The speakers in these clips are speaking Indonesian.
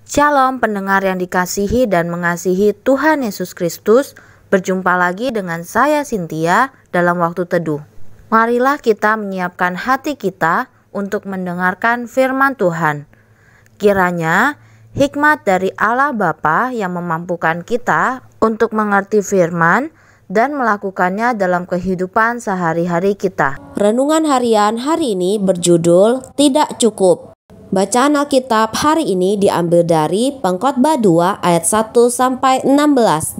Shalom pendengar yang dikasihi dan mengasihi Tuhan Yesus Kristus. Berjumpa lagi dengan saya Cynthia dalam waktu teduh. Marilah kita menyiapkan hati kita untuk mendengarkan firman Tuhan. Kiranya hikmat dari Allah Bapa yang memampukan kita untuk mengerti firman dan melakukannya dalam kehidupan sehari-hari kita. Renungan harian hari ini berjudul Tidak Cukup. Bacaan Alkitab hari ini diambil dari Pengkhotbah 2 ayat 1-16.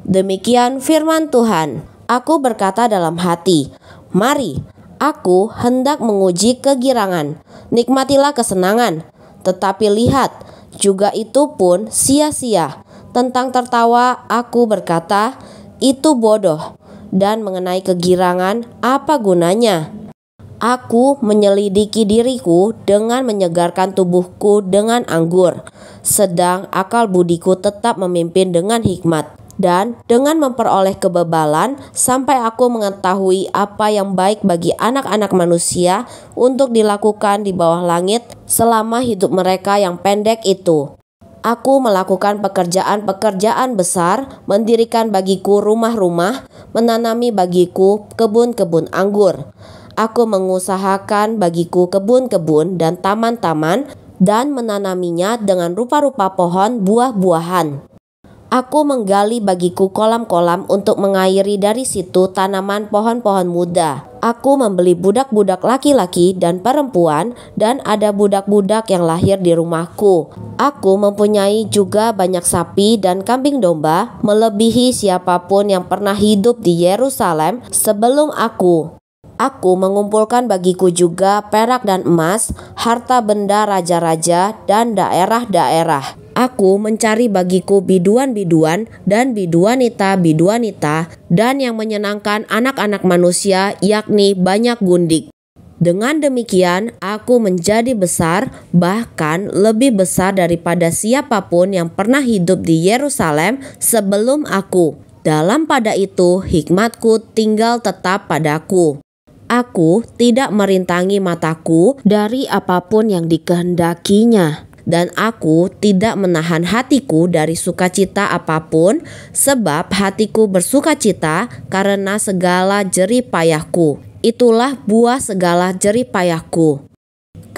Demikian firman Tuhan. Aku berkata dalam hati, mari, aku hendak menguji kegirangan. Nikmatilah kesenangan. Tetapi lihat, juga itu pun sia-sia. Tentang tertawa, aku berkata, itu bodoh. Dan mengenai kegirangan, apa gunanya? Aku menyelidiki diriku dengan menyegarkan tubuhku dengan anggur, sedang akal budiku tetap memimpin dengan hikmat, dan dengan memperoleh kebebalan sampai aku mengetahui apa yang baik bagi anak-anak manusia untuk dilakukan di bawah langit selama hidup mereka yang pendek itu. Aku melakukan pekerjaan-pekerjaan besar, mendirikan bagiku rumah-rumah, menanami bagiku kebun-kebun anggur. Aku mengusahakan bagiku kebun-kebun dan taman-taman dan menanaminya dengan rupa-rupa pohon buah-buahan. Aku menggali bagiku kolam-kolam untuk mengairi dari situ tanaman pohon-pohon muda. Aku membeli budak-budak laki-laki dan perempuan dan ada budak-budak yang lahir di rumahku. Aku mempunyai juga banyak sapi dan kambing domba, melebihi siapapun yang pernah hidup di Yerusalem sebelum aku. Aku mengumpulkan bagiku juga perak dan emas, harta benda raja-raja dan daerah-daerah. Aku mencari bagiku biduan-biduan dan biduanita-biduanita dan yang menyenangkan anak-anak manusia, yakni banyak gundik. Dengan demikian, aku menjadi besar, bahkan lebih besar daripada siapapun yang pernah hidup di Yerusalem sebelum aku. Dalam pada itu, hikmatku tinggal tetap padaku. Aku tidak merintangi mataku dari apapun yang dikehendakinya, dan aku tidak menahan hatiku dari sukacita apapun, sebab hatiku bersukacita karena segala jerih payahku. Itulah buah segala jerih payahku.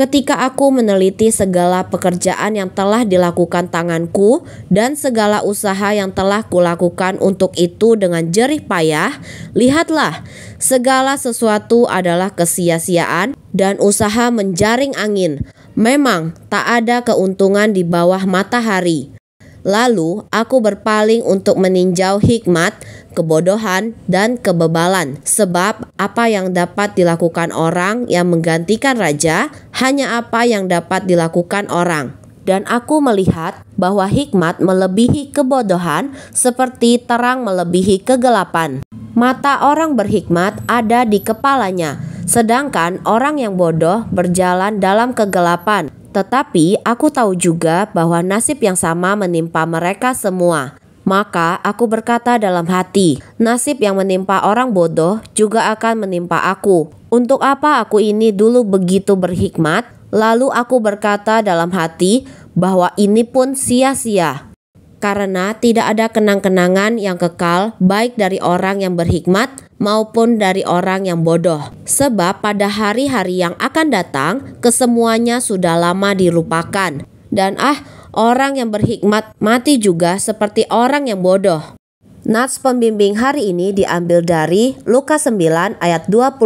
Ketika aku meneliti segala pekerjaan yang telah dilakukan tanganku dan segala usaha yang telah kulakukan untuk itu dengan jerih payah, lihatlah, segala sesuatu adalah kesia-siaan dan usaha menjaring angin. Memang tak ada keuntungan di bawah matahari. Lalu aku berpaling untuk meninjau hikmat, kebodohan, dan kebebalan. Sebab apa yang dapat dilakukan orang yang menggantikan raja, hanya apa yang dapat dilakukan orang. Dan aku melihat bahwa hikmat melebihi kebodohan seperti terang melebihi kegelapan. Mata orang berhikmat ada di kepalanya, sedangkan orang yang bodoh berjalan dalam kegelapan. Tetapi aku tahu juga bahwa nasib yang sama menimpa mereka semua. Maka aku berkata dalam hati, nasib yang menimpa orang bodoh juga akan menimpa aku. Untuk apa aku ini dulu begitu berhikmat? Lalu aku berkata dalam hati bahwa ini pun sia-sia. Karena tidak ada kenang-kenangan yang kekal baik dari orang yang berhikmat maupun dari orang yang bodoh. Sebab pada hari-hari yang akan datang, kesemuanya sudah lama dilupakan. Dan orang yang berhikmat mati juga seperti orang yang bodoh. Nats pembimbing hari ini diambil dari Lukas 9 ayat 25.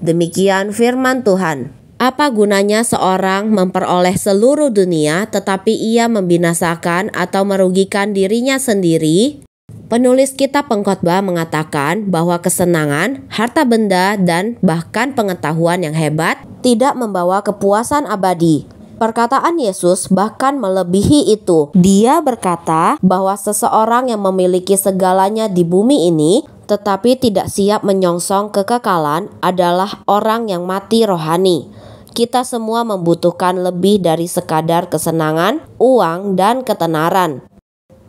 Demikian firman Tuhan. Apa gunanya seorang memperoleh seluruh dunia tetapi ia membinasakan atau merugikan dirinya sendiri? Penulis kitab Pengkhotbah mengatakan bahwa kesenangan, harta benda, dan bahkan pengetahuan yang hebat tidak membawa kepuasan abadi. Perkataan Yesus bahkan melebihi itu. Dia berkata bahwa seseorang yang memiliki segalanya di bumi ini tetapi tidak siap menyongsong kekekalan adalah orang yang mati rohani. Kita semua membutuhkan lebih dari sekadar kesenangan, uang, dan ketenaran.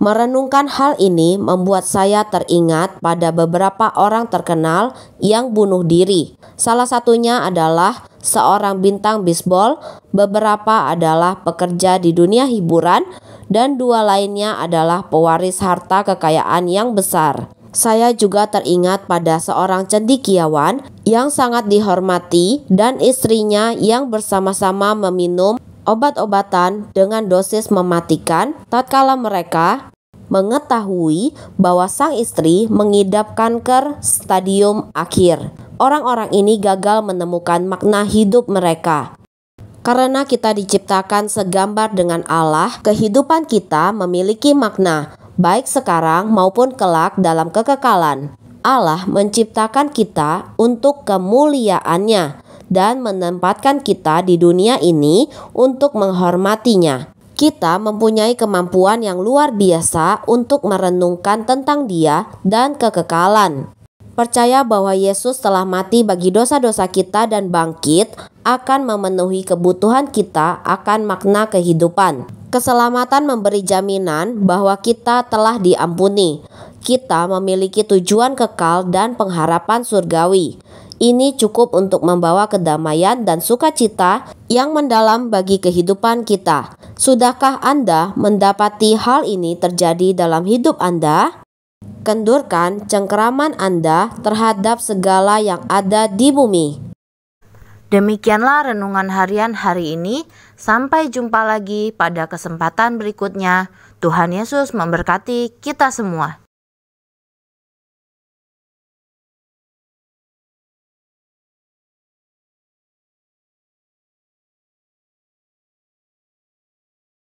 Merenungkan hal ini membuat saya teringat pada beberapa orang terkenal yang bunuh diri. Salah satunya adalah seorang bintang bisbol, beberapa adalah pekerja di dunia hiburan, dan dua lainnya adalah pewaris harta kekayaan yang besar. Saya juga teringat pada seorang cendekiawan yang sangat dihormati dan istrinya yang bersama-sama meminum obat-obatan dengan dosis mematikan tatkala mereka mengetahui bahwa sang istri mengidap kanker stadium akhir. Orang-orang ini gagal menemukan makna hidup mereka. Karena kita diciptakan segambar dengan Allah, kehidupan kita memiliki makna, baik sekarang maupun kelak dalam kekekalan. Allah menciptakan kita untuk kemuliaan-Nya dan menempatkan kita di dunia ini untuk menghormatinya. Kita mempunyai kemampuan yang luar biasa untuk merenungkan tentang Dia dan kekekalan. Percaya bahwa Yesus telah mati bagi dosa-dosa kita dan bangkit akan memenuhi kebutuhan kita akan makna kehidupan. Keselamatan memberi jaminan bahwa kita telah diampuni. Kita memiliki tujuan kekal dan pengharapan surgawi. Ini cukup untuk membawa kedamaian dan sukacita yang mendalam bagi kehidupan kita. Sudahkah Anda mendapati hal ini terjadi dalam hidup Anda? Kendurkan cengkeraman Anda terhadap segala yang ada di bumi. Demikianlah renungan harian hari ini. Sampai jumpa lagi pada kesempatan berikutnya. Tuhan Yesus memberkati kita semua.